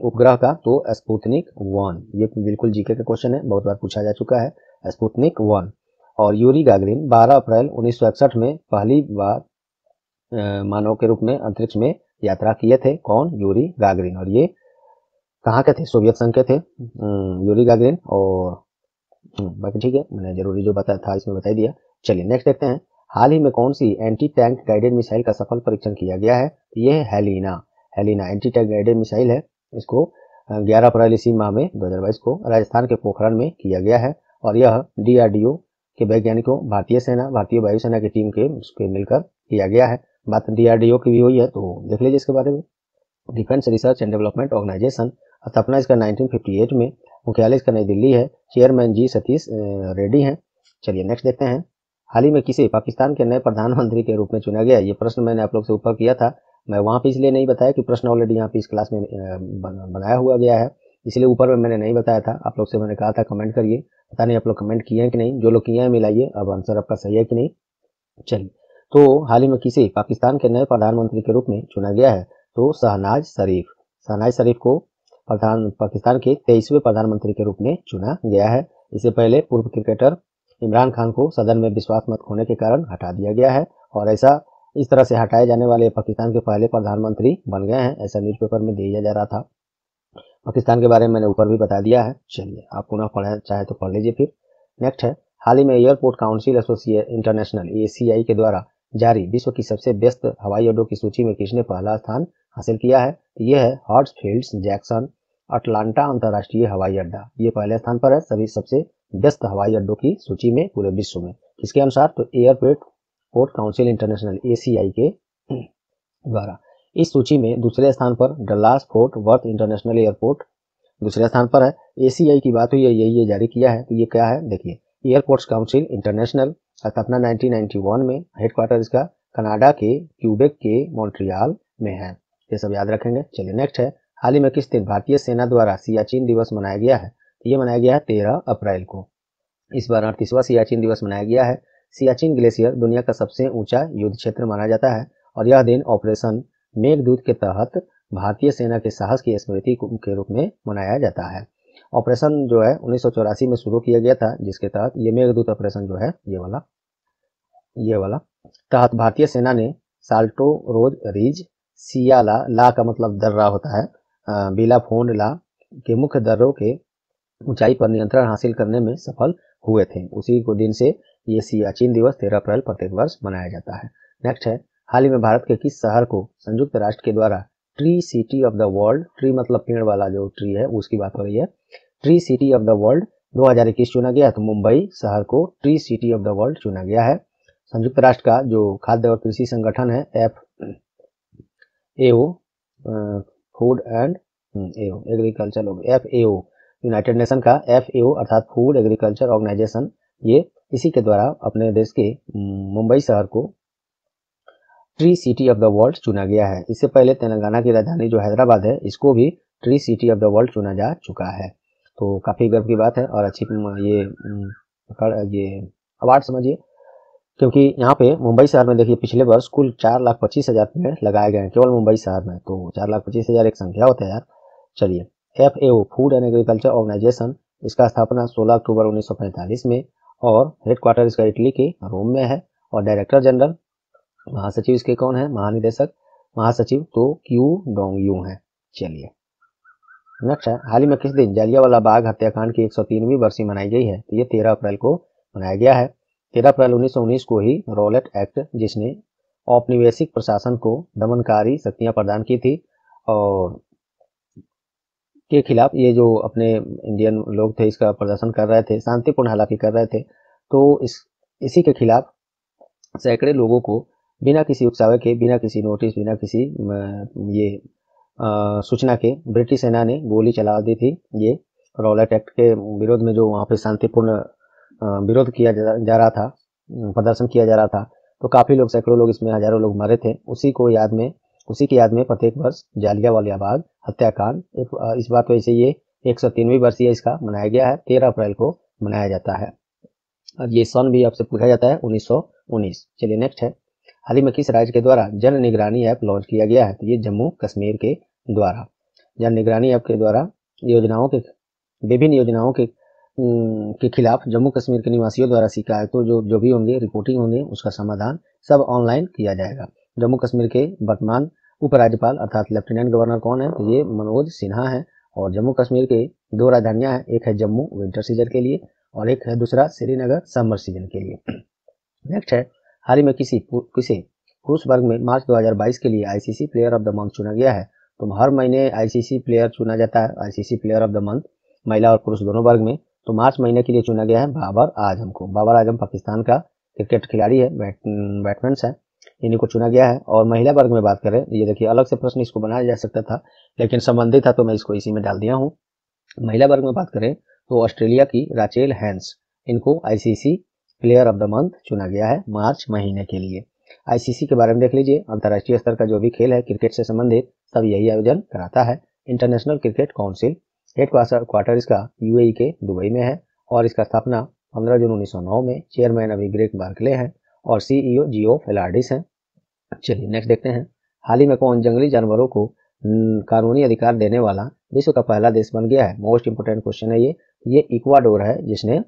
उपग्रह का? तो स्पुतनिक 1। ये बिल्कुल जीके का क्वेश्चन है, बहुत बार पूछा जा चुका है, स्पुतनिक 1। और यूरी गागरिन 12 अप्रैल 1961 में पहली बार मानव के रूप में अंतरिक्ष में यात्रा किए थे। कौन? Yuri Gagarin. और ये कहाँ के थे? सोवियत संघ के थे यूरी गागरिन। और बाकी ठीक है, मैंने जरूरी जो बताया था इसमें बता दिया। चलिए नेक्स्ट देखते हैं, हाल ही में कौन सी एंटी टैंक गाइडेड मिसाइल का सफल परीक्षण किया गया है? ये है Helina anti tank guided missile है। इसको 11 अप्रैल इसी माह में 2022 को राजस्थान के पोखरण में किया गया है और यह DRDO के वैज्ञानिकों, भारतीय सेना, भारतीय वायुसेना की टीम के मिलकर किया गया है। बात DRDO की भी हुई है तो देख लीजिए इसके बारे में। Defence research and development organisation, स्थापना इसका 1958 में, मुख्यालय इसका नई दिल्ली है, चेयरमैन जी सतीश रेड्डी हैं। चलिए नेक्स्ट देखते हैं, हाल ही में किसे पाकिस्तान के नए प्रधानमंत्री के रूप में चुना गया? ये प्रश्न मैंने आप लोग से ऊपर किया था, मैं वहां पे इसलिए नहीं बताया कि प्रश्न ऑलरेडी यहाँ पे इस क्लास में बनाया हुआ गया है, इसलिए ऊपर में मैंने नहीं बताया था। आप लोग से मैंने कहा था कमेंट करिए, पता नहीं आप लोग कमेंट किए हैं कि नहीं, जो लोग किए हैं मिलाइए अब आंसर आपका सही है कि नहीं। चलिए, तो हाल ही में किसे पाकिस्तान के नए प्रधानमंत्री के रूप में चुना गया है? तो शहनाज शरीफ को पाकिस्तान के 23वें प्रधानमंत्री के रूप में चुना गया है। इससे पहले पूर्व क्रिकेटर इमरान खान को सदन में विश्वास मत खोने के कारण हटा दिया गया है और इस तरह से हटाए जाने वाले पाकिस्तान के पहले प्रधानमंत्री बन गए हैं, ऐसा न्यूज़पेपर में दिया जा रहा था। पाकिस्तान के बारे में मैंने ऊपर भी बता दिया है। चलिए, आप पुनः पढ़ना चाहे तो पढ़ लीजिए। फिर नेक्स्ट है, हाल ही में airport council association international ACI के द्वारा जारी विश्व की सबसे व्यस्त हवाई अड्डों की सूची में किसने पहला स्थान हासिल किया है? तो ये है हार्ट्सफील्ड जैक्सन अटलांटा अंतर्राष्ट्रीय हवाई अड्डा। ये पहले स्थान पर है सभी सबसे व्यस्त हवाई अड्डों की सूची में पूरे विश्व में। किसके अनुसार? तो एयरपोर्ट काउंसिल इंटरनेशनल ACI के द्वारा। इस सूची में दूसरे स्थान पर Dallas fort worth international airport दूसरे स्थान पर है। ACI की बात हुई है, ये जारी किया है। तो ये क्या है? देखिए, एयरपोर्ट्स काउंसिल इंटरनेशनल स्थापना 1991 में, हेडक्वार्टर इसका कनाडा के क्यूबेक के मॉन्ट्रियल में है। ये सब याद रखेंगे। चलिए नेक्स्ट है, हाल ही में किस दिन भारतीय सेना द्वारा सियाचिन दिवस मनाया गया है? तो ये मनाया गया है 13 अप्रैल को। इस बार 38वां सियाचिन दिवस मनाया गया है। सियाचिन ग्लेशियर दुनिया का सबसे ऊंचा युद्ध क्षेत्र माना जाता है और यह दिन ऑपरेशन मेघदूत के तहत भारतीय सेना के साहस की स्मृति के रूप में मनाया जाता है। ऑपरेशन जो है 1984 में शुरू किया गया था, जिसके तहत ये मेघदूत ऑपरेशन जो है ये वाला तहत भारतीय सेना ने साल्टो रोज रिज सियाला ला का मतलब दर्रा होता है, बिलाफोंड ला के मुख्य दर्रों के ऊंचाई पर नियंत्रण हासिल करने में सफल हुए थे। उसी को दिन से ये सियाचिन दिवस 13 अप्रैल प्रत्येक वर्ष मनाया जाता है। नेक्स्ट है, हाल ही में भारत के किस शहर को संयुक्त राष्ट्र के द्वारा tree city of the world, tree मतलब पेड़ वाला जो ट्री है उसकी बात हो रही है, tree city of the world 2021 चुना गया है? तो मुंबई शहर को tree city of the world चुना गया है। संयुक्त राष्ट्र का जो खाद्य और कृषि संगठन है FAO, food and agriculture, FAO United nation का FAO अर्थात फूड एग्रीकल्चर ऑर्गेनाइजेशन, ये इसी के द्वारा अपने देश के मुंबई शहर को tree city of the world चुना गया है। इससे पहले तेलंगाना की राजधानी जो हैदराबाद है, इसको भी tree city of the world चुना जा चुका है। तो काफ़ी गर्व की बात है और अच्छी ये अवार्ड समझिए, क्योंकि यहाँ पे मुंबई शहर में देखिए पिछले वर्ष कुल 4,25,000 पेड़ लगाए गए हैं केवल मुंबई शहर में। तो 4,25,000 एक संख्या होता है यार। चलिए, FAO food and agriculture organisation, इसका स्थापना 16 अक्टूबर 1945 में और हेडक्वार्टर इसका इटली के रोम में है और डायरेक्टर जनरल महासचिव इसके कौन है? महानिदेशक महासचिव तो क्यू डोंग यू है। चलिए नेक्स्ट है, हाल ही में किस दिन जालियांवाला बाग हत्याकांड की 103वीं बरसी मनाई गई है? तो ये 13 अप्रैल को मनाया गया है। 13 अप्रैल 1919 को ही रॉलेट एक्ट, जिसने औपनिवेशिक प्रशासन को दमनकारी शक्तियां प्रदान की थी और के खिलाफ ये जो अपने इंडियन लोग थे इसका प्रदर्शन कर रहे थे, शांतिपूर्ण हालांकि कर रहे थे। तो इसी के खिलाफ सैकड़े लोगों को बिना किसी उकसावे के, बिना किसी नोटिस, बिना किसी सूचना के ब्रिटिश सेना ने गोली चला दी थी। ये रॉलेट एक्ट के विरोध में जो वहाँ पे शांतिपूर्ण विरोध किया जा रहा था, प्रदर्शन किया जा रहा था, तो काफ़ी लोग, सैकड़ों लोग, इसमें हजारों लोग मरे थे। उसी की याद में प्रत्येक वर्ष जालियांवाला बाग हत्याकांड, इस बात वजह से ये 103वीं बरसी इसका मनाया गया है। 13 अप्रैल को मनाया जाता है। अब ये सन भी आपसे पूछा जाता है 1919। चलिए नेक्स्ट है, हाल ही में किस राज्य के द्वारा जन निगरानी ऐप लॉन्च किया गया है? तो ये जम्मू कश्मीर के द्वारा जन निगरानी ऐप के द्वारा विभिन्न योजनाओं के खिलाफ जम्मू कश्मीर के निवासियों द्वारा शिकायतों जो भी होंगे, रिपोर्टिंग होंगे, उसका समाधान सब ऑनलाइन किया जाएगा। जम्मू कश्मीर के वर्तमान उपराज्यपाल अर्थात लेफ्टिनेंट गवर्नर कौन है? तो ये मनोज सिन्हा है और जम्मू कश्मीर के 2 राजधानियां हैं, एक है जम्मू विंटर सीजन के लिए और एक है दूसरा श्रीनगर समर सीजन के लिए। नेक्स्ट है, हाल ही में किसी पुरुष वर्ग में मार्च 2022 के लिए ICC player of the month चुना गया है। तो हर महीने ICC प्लेयर चुना जाता है, ICC player of the month, महिला और पुरुष दोनों वर्ग में। तो मार्च महीने के लिए चुना गया है बाबर आजम को। बाबर आजम पाकिस्तान का क्रिकेट खिलाड़ी है, बैट्समैन है, इन्हीं को चुना गया है। और महिला वर्ग में बात करें, ये देखिए अलग से प्रश्न इसको बनाया जा सकता था लेकिन संबंधित था तो मैं इसको इसी में डाल दिया हूँ। महिला वर्ग में बात करें तो ऑस्ट्रेलिया की राचेल हैंस, इनको ICC player of the month चुना गया है मार्च महीने के लिए। ICC के बारे में देख लीजिए, अंतर्राष्ट्रीय स्तर का जो भी खेल है क्रिकेट से संबंधित सब यही आयोजन कराता है। इंटरनेशनल क्रिकेट काउंसिल, हेडक्वार्टर इसका UAE के दुबई में है और इसका स्थापना 15 जून 1909 में, चेयरमैन अभी ग्रेग बार्कले हैं और CEO जियो फेलार्डिस हैं। चलिए नेक्स्ट देखते हैं, हाल ही में कौन जंगली जानवरों को कानूनी अधिकार देने वाला विश्व का पहला देश बन गया है? मोस्ट इंपोर्टेंट क्वेश्चन है ये इक्वाडोर है जिसने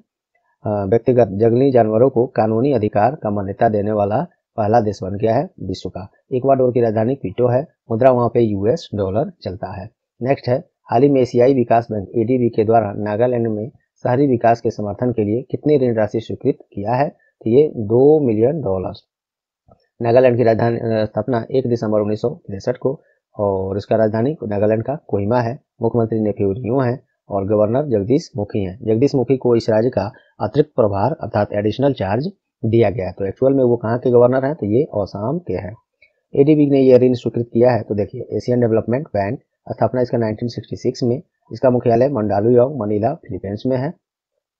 व्यक्तिगत जंगली जानवरों को कानूनी अधिकार का मान्यता देने वाला पहला देश बन गया है विश्व का। इक्वाडोर की राजधानी क्विटो है, मुद्रा वहां पे यूएस डॉलर चलता है। नेक्स्ट है, हाल ही में एशियाई विकास बैंक एडीबी के द्वारा नागालैंड में शहरी विकास के समर्थन के लिए कितनी ऋण राशि स्वीकृत किया है? तो ये $2 मिलियन। नागालैंड की राजधानी स्थापना 1 दिसंबर 1963 को और इसका राजधानी नागालैंड का कोहिमा है। मुख्यमंत्री नेफ्यू रियो है और गवर्नर जगदीश मुखी हैं। जगदीश मुखी को इस राज्य का अतिरिक्त प्रभार अर्थात एडिशनल चार्ज दिया गया है। तो एक्चुअल में वो कहाँ के गवर्नर हैं? तो ये असम के हैं। एडीबी ने ये ऋण स्वीकृत किया है। तो देखिए, एशियन डेवलपमेंट बैंक, स्थापना इसका 1966 में, इसका मुख्यालय मंडालुयोंग मनीला फिलीपींस में है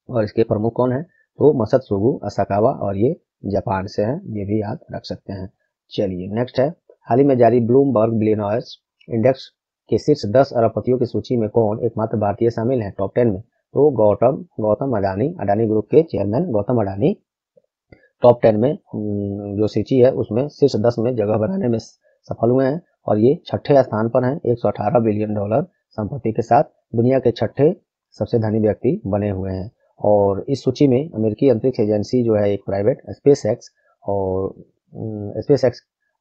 और इसके प्रमुख कौन है? तो मसत्सुगु असाकावा और ये जापान से है, ये भी याद रख सकते हैं। चलिए नेक्स्ट है, हाल ही में जारी ब्लूमबर्ग बिलियनर्स इंडेक्स के शीर्ष 10 अरबपतियों की सूची में कौन एकमात्र भारतीय शामिल है टॉप 10 में? तो गौतम अडानी ग्रुप के चेयरमैन गौतम अडानी टॉप 10 में जो सूची है उसमें शीर्ष 10 में जगह बनाने में सफल हुए हैं और ये छठे स्थान पर हैं। $118 बिलियन संपत्ति के साथ दुनिया के छठे सबसे धनी व्यक्ति बने हुए हैं। और इस सूची में अमेरिकी अंतरिक्ष एजेंसी जो है एक प्राइवेट स्पेसएक्स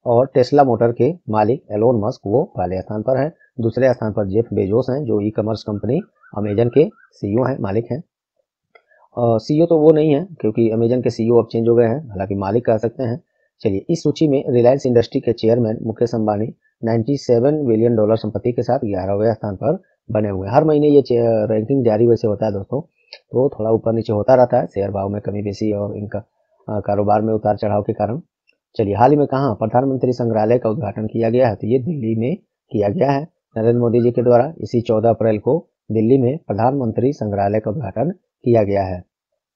और टेस्ला मोटर के मालिक एलोन मस्क वो पहले स्थान पर है। दूसरे स्थान पर जेफ बेजोस हैं जो ई कॉमर्स कंपनी अमेजन के सीईओ हैं, मालिक हैं। सीईओ तो वो नहीं है क्योंकि अमेजन के सीईओ अब चेंज हो गए हैं, हालांकि मालिक कह सकते हैं। चलिए, इस सूची में रिलायंस इंडस्ट्री के चेयरमैन मुकेश अंबानी $97 बिलियन संपत्ति के साथ 11वें स्थान पर बने हुए हैं। हर महीने ये रैंकिंग जारी वैसे होता है दोस्तों, तो थोड़ा ऊपर नीचे होता रहता है शेयर भाव में कमी बेसी और इनका कारोबार में उतार चढ़ाव के कारण। चलिए, हाल ही में कहाँ प्रधानमंत्री संग्रहालय का उद्घाटन किया गया है? तो ये दिल्ली में किया गया है नरेंद्र मोदी जी के द्वारा। इसी 14 अप्रैल को दिल्ली में प्रधानमंत्री संग्रहालय का उद्घाटन किया गया है।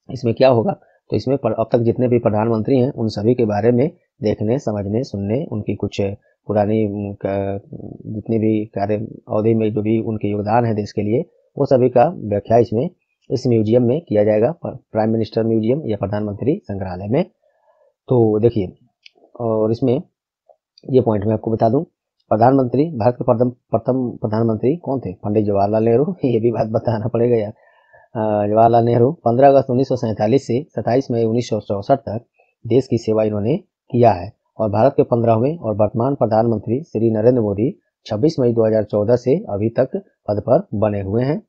इसमें क्या होगा? तो इसमें अब तक जितने भी प्रधानमंत्री हैं उन सभी के बारे में देखने, समझने, सुनने, उनकी कुछ पुरानी जितनी भी कार्य अवधि में जो भी उनके योगदान है देश के लिए, वो सभी का व्याख्या इसमें इस म्यूजियम में किया जाएगा, प्राइम मिनिस्टर म्यूजियम या प्रधानमंत्री संग्रहालय में। तो देखिए, और इसमें ये पॉइंट मैं आपको बता दूं, प्रधानमंत्री भारत के प्रथम प्रधानमंत्री कौन थे? पंडित जवाहरलाल नेहरू। ये भी बात बताना पड़ेगा यार। जवाहरलाल नेहरू 15 अगस्त 1947 से 27 मई 1964 तक देश की सेवा इन्होंने किया है। और भारत के 15वें और वर्तमान प्रधानमंत्री श्री नरेंद्र मोदी 26 मई 2014 से अभी तक पद पर बने हुए हैं।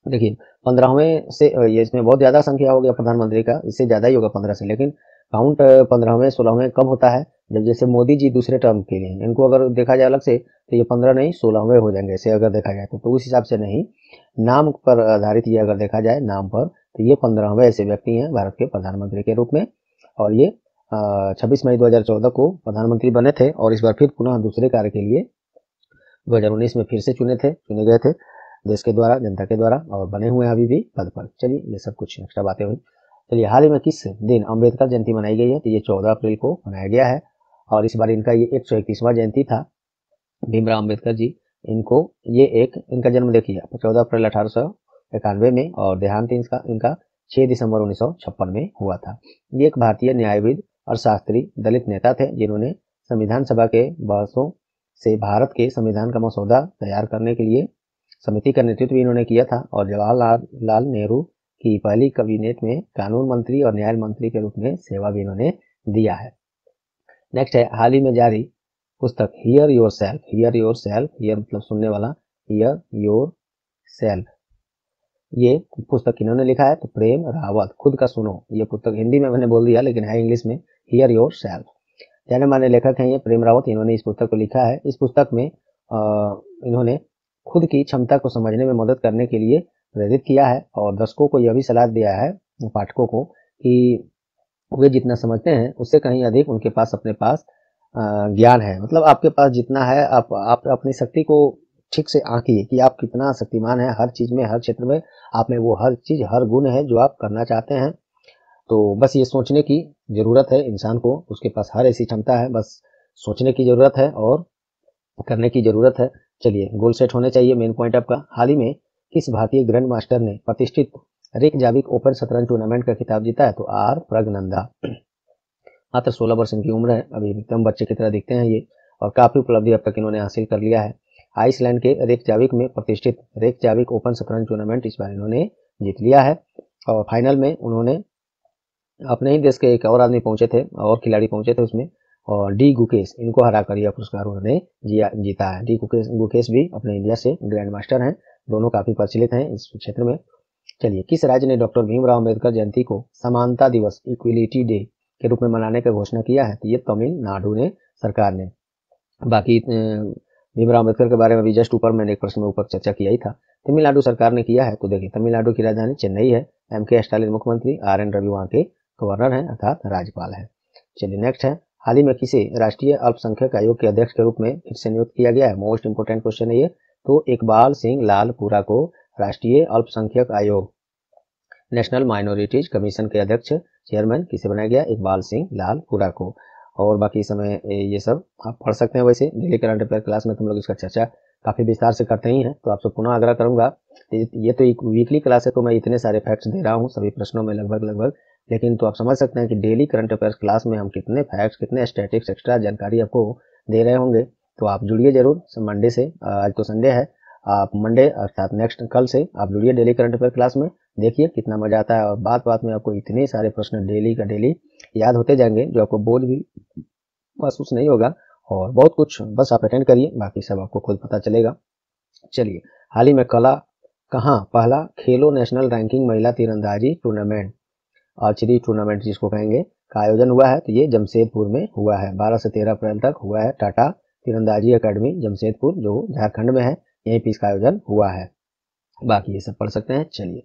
देखिए, 15वें से ये इसमें बहुत ज़्यादा संख्या हो गया प्रधानमंत्री का, इससे ज़्यादा ही होगा 15 से, लेकिन काउंट 15वें 16वें कब होता है? जब जैसे मोदी जी दूसरे टर्म के लिए, इनको अगर देखा जाए अलग से तो ये 15 नहीं 16वें हो जाएंगे ऐसे अगर देखा जाए तो उस हिसाब से नहीं, नाम पर आधारित ये अगर देखा जाए नाम पर, तो ये 15वें ऐसे व्यक्ति हैं भारत के प्रधानमंत्री के रूप में। और ये 26 मई 2014 को प्रधानमंत्री बने थे और इस बार फिर पुनः दूसरे कार्य के लिए 2019 में फिर से चुने गए थे देश के द्वारा, जनता के द्वारा, और बने हुए हैं अभी भी पद पर। चलिए, ये सब कुछ एक्स्ट्रा बातें हुई। चलिए, हाल ही में किस दिन अम्बेडकर जयंती मनाई गई है? तो ये 14 अप्रैल को मनाया गया है और इस बार इनका ये 131वां जयंती था। भीमराव अम्बेडकर जी, इनका जन्म देखिए 14 अप्रैल 1891 में और देहांत इनका 6 दिसंबर 1956 में हुआ था। ये एक भारतीय न्यायविद और शास्त्री दलित नेता थे जिन्होंने संविधान सभा के बहसों से भारत के संविधान का मसौदा तैयार करने के लिए समिति का नेतृत्व भी इन्होंने किया था और जवाहरलाल नेहरू की पहली कैबिनेट में कानून मंत्री और न्याय मंत्री के रूप में सेवा भी इन्होंने दिया है। नेक्स्ट है, हाल ही में जारी पुस्तक हियर योर सेल्फ, हियर मतलब सुनने वाला, हियर योर सेल्फ, ये पुस्तक किन्होंने लिखा है? तो प्रेम रावत, खुद का सुनो। ये पुस्तक हिंदी में मैंने बोल दिया लेकिन है इंग्लिश में, हियर योर सेल्फ। जाने माने लेखक हैं ये प्रेम रावत, इन्होंने इस पुस्तक को लिखा है। इस पुस्तक में इन्होंने खुद की क्षमता को समझने में मदद करने के लिए प्रेरित किया है और दर्शकों को यह भी सलाह दिया है, पाठकों को, कि वे जितना समझते हैं उससे कहीं अधिक उनके पास अपने पास ज्ञान है। मतलब आपके पास जितना है आप अपनी शक्ति को ठीक से आंकिए कि आप कितना शक्तिमान है हर चीज में, हर क्षेत्र में आप में वो हर चीज, हर गुण है जो आप करना चाहते हैं। तो बस ये सोचने की जरूरत है इंसान को, उसके पास हर ऐसी क्षमता है, बस सोचने की जरूरत है और करने की जरूरत है। चलिए, गोल सेट होने चाहिए। मेन पॉइंट आपका, हाल ही में किस भारतीय ग्रैंड मास्टर ने प्रतिष्ठित रेकजाविक ओपन शतरंज टूर्नामेंट का खिताब जीता है? तो आर प्रज्ञानंदा। मात्र 16 वर्ष इनकी उम्र है, अभी एकदम बच्चे की तरह दिखते हैं ये और काफी उपलब्धि अब तक इन्होंने हासिल कर लिया है। आइसलैंड के रेकजाविक में प्रतिष्ठित रेकजाविक ओपन शतरंज टूर्नामेंट इस बार इन्होंने जीत लिया है। और फाइनल में उन्होंने अपने ही देश के एक और आदमी पहुंचे थे और खिलाड़ी पहुंचे थे उसमें, और डी गुकेश इनको हराकर यह पुरस्कार उन्होंने जीता है। डी गुकेश भी अपने इंडिया से ग्रैंड मास्टर हैं, दोनों काफी प्रचलित हैं इस क्षेत्र में। चलिए, किस राज्य ने डॉक्टर भीमराव अंबेडकर जयंती को समानता दिवस इक्विलिटी डे के रूप में मनाने की घोषणा किया है? तो ये तमिलनाडु ने सरकार ने। बाकी भीमराव अम्बेडकर के बारे में भी जस्ट ऊपर मैंने एक प्रश्न में ऊपर चर्चा किया ही था। तमिलनाडु सरकार ने किया है, तो देखिए तमिलनाडु की राजधानी चेन्नई है। M.K. स्टालिन मुख्यमंत्री, R.N. रवि वहाँ के गवर्नर हैं अर्थात राज्यपाल है। चलिए नेक्स्ट है, हाल ही में किसे राष्ट्रीय अल्पसंख्यक आयोग के अध्यक्ष के रूप में फिर से नियुक्त किया गया है? मोस्ट इंपोर्टेंट क्वेश्चन है ये। तो इकबाल सिंह लालपुरा को राष्ट्रीय अल्पसंख्यक आयोग नेशनल माइनॉरिटीज कमीशन के अध्यक्ष चेयरमैन किसे बनाया गया? इकबाल सिंह लालपुरा को। और बाकी समय ये सब आप पढ़ सकते हैं। वैसे डेली करंट अफेयर क्लास में तुम लोग इसका चर्चा काफ़ी विस्तार से करते ही हैं, तो आपसे पुनः आग्रह करूंगा, ये तो एक वीकली क्लास है, तो मैं इतने सारे फैक्ट्स दे रहा हूँ सभी प्रश्नों में लगभग, लेकिन तो आप समझ सकते हैं कि डेली करंट अफेयर क्लास में हम कितने फैक्ट्स, कितने स्टैटिक्स, एक्स्ट्रा जानकारी आपको दे रहे होंगे। तो आप जुड़िए जरूर मंडे से। आज तो संडे है, आप मंडे अर्थात नेक्स्ट कल से आप जुड़िए डेली करंट अफेयर क्लास में। देखिए कितना मजा आता है, और बात में आपको इतने सारे प्रश्न डेली का डेली याद होते जाएंगे, जो आपको बोझ भी महसूस नहीं होगा। और बहुत कुछ बस आप अटेंड करिए, बाकी सब आपको खुद पता चलेगा। चलिए, हाल ही में कहाँ पहला खेलो नेशनल रैंकिंग महिला तीरंदाजी टूर्नामेंट, आर्चरी टूर्नामेंट जिसको कहेंगे, का आयोजन हुआ है? तो ये जमशेदपुर में हुआ है। 12 से 13 अप्रैल तक हुआ है। टाटा तीरंदाजी अकेडमी जमशेदपुर, जो झारखंड में है, यहीं पर इसका आयोजन हुआ है। बाकी ये सब पढ़ सकते हैं। चलिए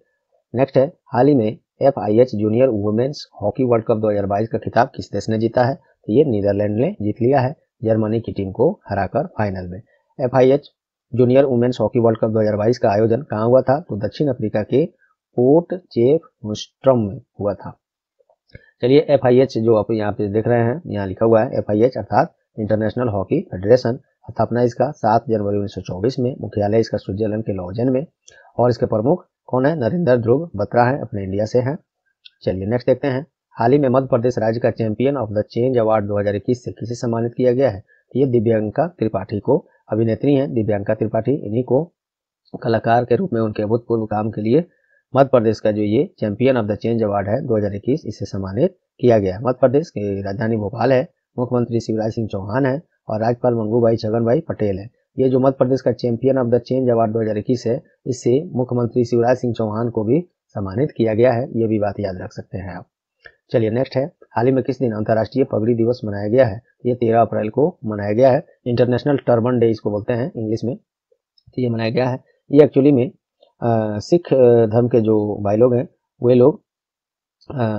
नेक्स्ट है, हाल ही में FIH junior women's hockey world cup 2022 का खिताब किस देश ने जीता है? तो ये नीदरलैंड ने जीत लिया है, जर्मनी की टीम को हराकर फाइनल में। FIH junior women's hockey world cup 2022 का आयोजन कहाँ हुआ था? तो दक्षिण अफ्रीका के पोर्ट जेफस्ट्रम में हुआ था। चलिए, FIH जो आप यहाँ पे देख रहे हैं, यहाँ लिखा हुआ है FIH अर्थात इंटरनेशनल हॉकी फेडरेशन। स्थापना इसका 7 जनवरी 1924 में, मुख्यालय इसका स्विट्जरलैंड के लॉजेन में, और इसके प्रमुख कौन है? नरेंद्र ध्रुव बत्रा है, अपने इंडिया से हैं। चलिए नेक्स्ट देखते हैं, हाल ही में मध्य प्रदेश राज्य का champion of the change award 2021 से किसे सम्मानित किया गया है? ये दिव्यांका त्रिपाठी को, अभिनेत्री हैं दिव्यांका त्रिपाठी, इन्हीं को कलाकार के रूप में उनके अभूतपूर्व काम के लिए मध्य प्रदेश का जो ये champion of the change award है 2021, इससे सम्मानित किया गया है। मध्य प्रदेश की राजधानी भोपाल है, मुख्यमंत्री शिवराज सिंह चौहान है, और राज्यपाल मंगूभाई छगन भाई पटेल है। ये जो मध्य प्रदेश का champion of the change award 2021 है, इससे मुख्यमंत्री शिवराज सिंह चौहान को भी सम्मानित किया गया है, ये भी बात याद रख सकते हैं आप। चलिए नेक्स्ट है, हाल ही में किस दिन अंतर्राष्ट्रीय पगड़ी दिवस मनाया गया है? ये 13 अप्रैल को मनाया गया है। इंटरनेशनल टर्बन डे इसको बोलते हैं इंग्लिश में, तो ये मनाया गया है। ये एक्चुअली में सिख धर्म के जो भाई लोग हैं, वे लोग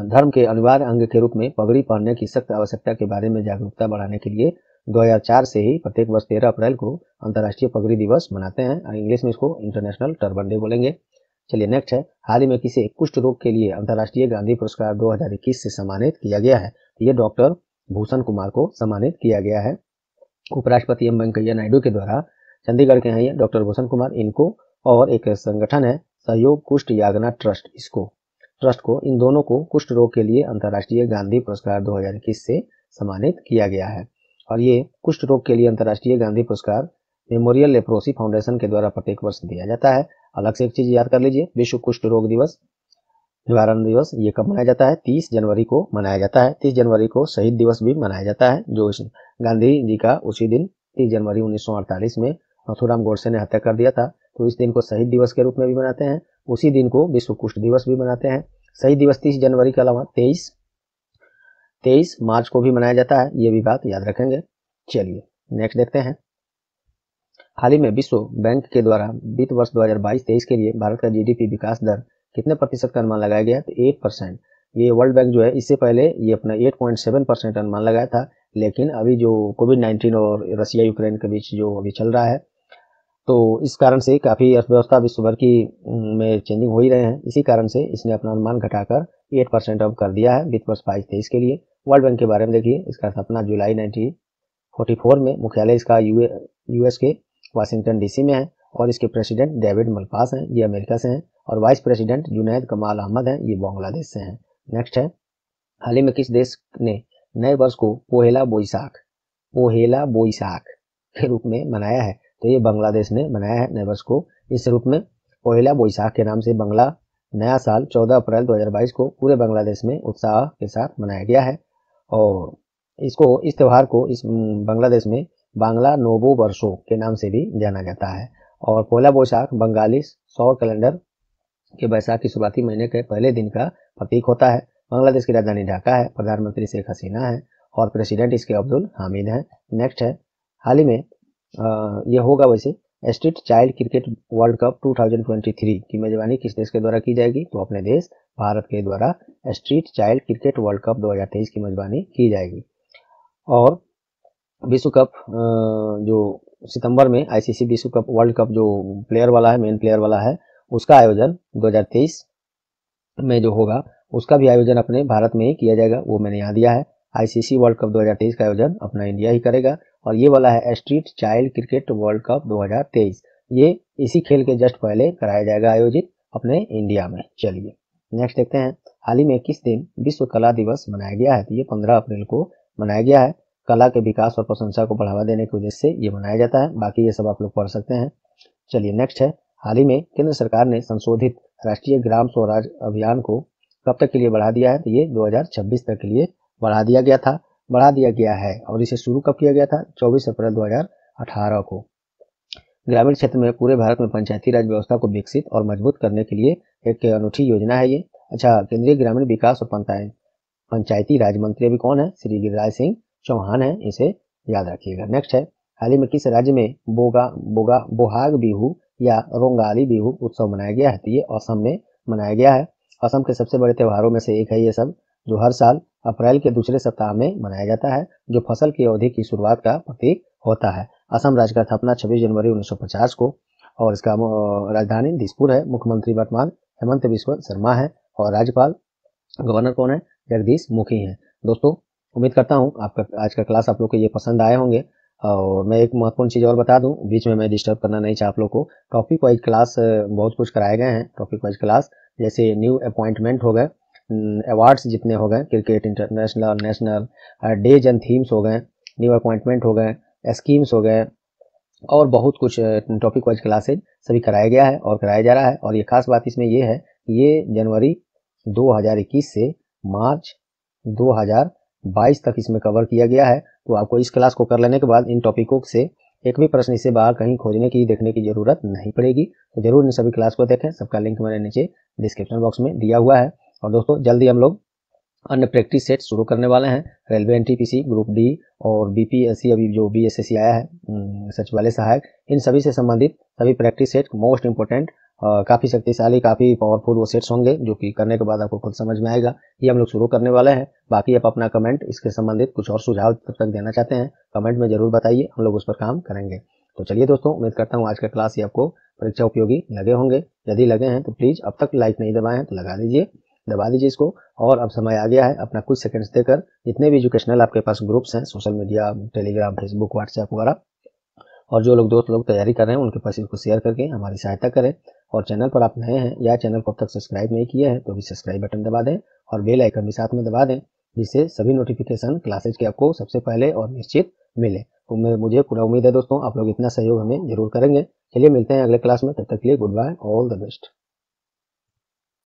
धर्म के अनिवार्य अंग के रूप में पगड़ी पहनने की सख्त आवश्यकता के बारे में जागरूकता बढ़ाने के लिए 2004 से ही प्रत्येक वर्ष 13 अप्रैल को अंतर्राष्ट्रीय पगड़ी दिवस मनाते हैं। इंग्लिश में इसको इंटरनेशनल टर्बन डे बोलेंगे। चलिए नेक्स्ट है, हाल ही में किसे कुष्ठ रोग के लिए अंतर्राष्ट्रीय गांधी पुरस्कार 2021 से सम्मानित किया गया है? ये डॉक्टर भूषण कुमार को सम्मानित किया गया है। उपराष्ट्रपति एम वेंकैया नायडू के द्वारा, चंडीगढ़ के हैं ये डॉक्टर भूषण कुमार, इनको और एक संगठन है सहयोग कुष्ठ यागना ट्रस्ट, इसको ट्रस्ट को, इन दोनों को कुष्ठ रोग के लिए अंतर्राष्ट्रीय गांधी पुरस्कार 2021 से सम्मानित किया गया है। और ये कुष्ठ रोग के लिए अंतर्राष्ट्रीय गांधी पुरस्कार मेमोरियल लेप्रोसी फाउंडेशन के द्वारा प्रत्येक वर्ष दिया जाता है। अलग से एक चीज याद कर लीजिए, विश्व कुष्ठ रोग दिवस निवारण दिवस ये कब मनाया जाता है? 30 जनवरी को मनाया जाता है। 30 जनवरी को शहीद दिवस भी मनाया जाता है, जो गांधी जी का उसी दिन 30 जनवरी 1948 में नथुराम गोडसे ने हत्या कर दिया था, तो इस दिन को शहीद दिवस के रूप में भी मनाते हैं। उसी दिन को विश्व कुष्ठ दिवस भी मनाते हैं। शहीद दिवस 30 जनवरी के अलावा 23 मार्च को भी मनाया जाता है, ये भी बात याद रखेंगे। चलिए नेक्स्ट देखते हैं, हाल ही में विश्व बैंक के द्वारा वित्त वर्ष 2022-23 के लिए भारत का GDP विकास दर कितने प्रतिशत का अनुमान लगाया गया है? तो 8%। ये वर्ल्ड बैंक जो है, इससे पहले ये अपना 8.7% अनुमान लगाया था, लेकिन अभी जो कोविड-19 और रसिया यूक्रेन के बीच जो अभी चल रहा है, तो इस कारण से काफ़ी अर्थव्यवस्था विश्व भर की में चेंजिंग हो ही रहे हैं। इसी कारण से इसने अपना अनुमान घटाकर 8% अब कर दिया है वित्त वर्ष 22-23 के लिए। वर्ल्ड बैंक के बारे में देखिए, इसका स्थापना जुलाई 1944 में, मुख्यालय इसका US के वाशिंगटन DC में है, और इसके प्रेसिडेंट डेविड मलपास हैं, ये अमेरिका से हैं, और वाइस प्रेसिडेंट जुनैद कमाल अहमद हैं, ये बांग्लादेश से हैं। नेक्स्ट है, हाल ही में किस देश ने नए वर्ष को पोहेला बोईसाख के रूप में मनाया है? तो ये बांग्लादेश ने बनाया है नए वर्ष को इस रूप में। पहला बोईसाख के नाम से बांग्ला नया साल 14 अप्रैल 2022 को पूरे बांग्लादेश में उत्साह के साथ मनाया गया है। और इस त्यौहार को इस बांग्लादेश में बांग्ला नोबो वर्षो के नाम से भी जाना जाता है। और पहला बोईसाख बंगाली सौर कैलेंडर के बैसाख की शुरुआती महीने के पहले दिन का प्रतीक होता है। बांग्लादेश की राजधानी ढाका है, प्रधानमंत्री शेख हसीना है और प्रेसिडेंट इसके अब्दुल हामिद हैं। नेक्स्ट है, हाल ही में ये होगा वैसे street child cricket world cup 2023 की मेजबानी किस देश के द्वारा की जाएगी? तो अपने देश भारत के द्वारा street child cricket world cup 2023 की मेजबानी की जाएगी। और विश्व कप जो सितंबर में आईसीसी विश्व कप वर्ल्ड कप जो प्लेयर वाला है, मेन प्लेयर वाला है, उसका आयोजन 2023 में जो होगा उसका भी आयोजन अपने भारत में ही किया जाएगा, वो मैंने यहाँ दिया है। आईसीसी वर्ल्ड कप 2023 का आयोजन अपना इंडिया ही करेगा। और ये वाला है street child cricket world cup 2023, ये इसी खेल के जस्ट पहले कराया जाएगा आयोजित अपने इंडिया में। चलिए नेक्स्ट देखते हैं, हाल ही में किस दिन विश्व कला दिवस मनाया गया है? तो ये 15 अप्रैल को मनाया गया है। कला के विकास और प्रशंसा को बढ़ावा देने के उद्देश्य से ये मनाया जाता है। बाकी ये सब आप लोग पढ़ सकते हैं। चलिए नेक्स्ट है, हाल ही में केंद्र सरकार ने संशोधित राष्ट्रीय ग्राम स्वराज अभियान को कब तक के लिए बढ़ा दिया है? तो ये 2026 तक के लिए बढ़ा दिया गया है। और इसे शुरू कब किया गया था? 24 अप्रैल 2018 को। ग्रामीण क्षेत्र में पूरे भारत में पंचायती राज व्यवस्था को विकसित और मजबूत करने के लिए एक अनूठी योजना है ये। अच्छा, केंद्रीय ग्रामीण विकास और पंचायती राज मंत्री अभी कौन है? श्री गिरिराज सिंह चौहान है, इसे याद रखिएगा। नेक्स्ट है, हाल ही में किस राज्य में बोहाग बिहू या रोंगाली बिहू उत्सव मनाया गया है? तो ये असम में मनाया गया है। असम के सबसे बड़े त्योहारों में से एक है ये सब, जो हर साल अप्रैल के दूसरे सप्ताह में मनाया जाता है, जो फसल की अवधि की शुरुआत का प्रतीक होता है। असम राज्य का स्थापना 26 जनवरी 1950 को और इसका राजधानी दिसपुर है। मुख्यमंत्री वर्तमान हेमंत बिस्वा शर्मा है और राज्यपाल गवर्नर कौन है? जगदीश मुखी हैं। दोस्तों उम्मीद करता हूँ आपका आज का क्लास आप लोग को ये पसंद आए होंगे। और मैं एक महत्वपूर्ण चीज़ और बता दूं, बीच में मैं डिस्टर्ब करना नहीं चाह आप लोग को। टॉपिक वाइज क्लास बहुत कुछ कराए गए हैं। टॉपिक वाइज क्लास जैसे न्यू अपॉइंटमेंट हो गए, अवार्ड्स जितने हो गए, cricket international national days and themes हो गए, न्यू अपॉइंटमेंट हो गए, स्कीम्स हो गए और बहुत कुछ टॉपिक वाइज क्लासेज सभी कराया गया है और कराया जा रहा है। और ये खास बात इसमें ये है कि ये जनवरी 2021 से मार्च 2022 तक इसमें कवर किया गया है। तो आपको इस क्लास को कर लेने के बाद इन टॉपिकों से एक भी प्रश्न इससे बाहर कहीं खोजने की देखने की जरूरत नहीं पड़ेगी। तो जरूर इन सभी क्लास को देखें, सबका लिंक मैंने नीचे डिस्क्रिप्शन बॉक्स में दिया हुआ है। और दोस्तों जल्दी हम लोग अन्य प्रैक्टिस सेट शुरू करने वाले हैं। रेलवे एनटीपीसी, ग्रुप डी और बीपीएससी, अभी जो बीएसएससी आया है सचिवालय सहायक, इन सभी से संबंधित सभी प्रैक्टिस सेट मोस्ट इंपोर्टेंट, काफ़ी शक्तिशाली, काफ़ी पावरफुल वो सेट्स होंगे जो कि करने के बाद आपको खुद समझ में आएगा। ये हम लोग शुरू करने वाले हैं। बाकी आप अपना कमेंट इसके संबंधित कुछ और सुझाव तब तक देना चाहते हैं, कमेंट में जरूर बताइए, हम लोग उस पर काम करेंगे। तो चलिए दोस्तों, उम्मीद करता हूँ आज का क्लास ये आपको परीक्षा उपयोगी लगे होंगे। यदि लगे हैं तो प्लीज़ अब तक लाइक नहीं दबाए हैं तो लगा दीजिए, दबा दीजिए इसको। और अब समय आ गया है अपना कुछ सेकंड्स देकर जितने भी एजुकेशनल आपके पास ग्रुप्स हैं social media, Telegram, Facebook, WhatsApp वगैरह, और जो लोग दोस्त लोग तैयारी कर रहे हैं उनके पास इसको शेयर करके हमारी सहायता करें। और चैनल पर आप नए हैं या चैनल को अब तक सब्सक्राइब नहीं किए हैं तो भी सब्सक्राइब बटन दबा दें और बेल आइकन भी साथ में दबा दें, जिससे सभी नोटिफिकेशन क्लासेज के आपको सबसे पहले और निश्चित मिले। तो मुझे पूरा उम्मीद है दोस्तों आप लोग इतना सहयोग हमें जरूर करेंगे। चलिए मिलते हैं अगले क्लास में, तब तक के लिए good bye, all the best.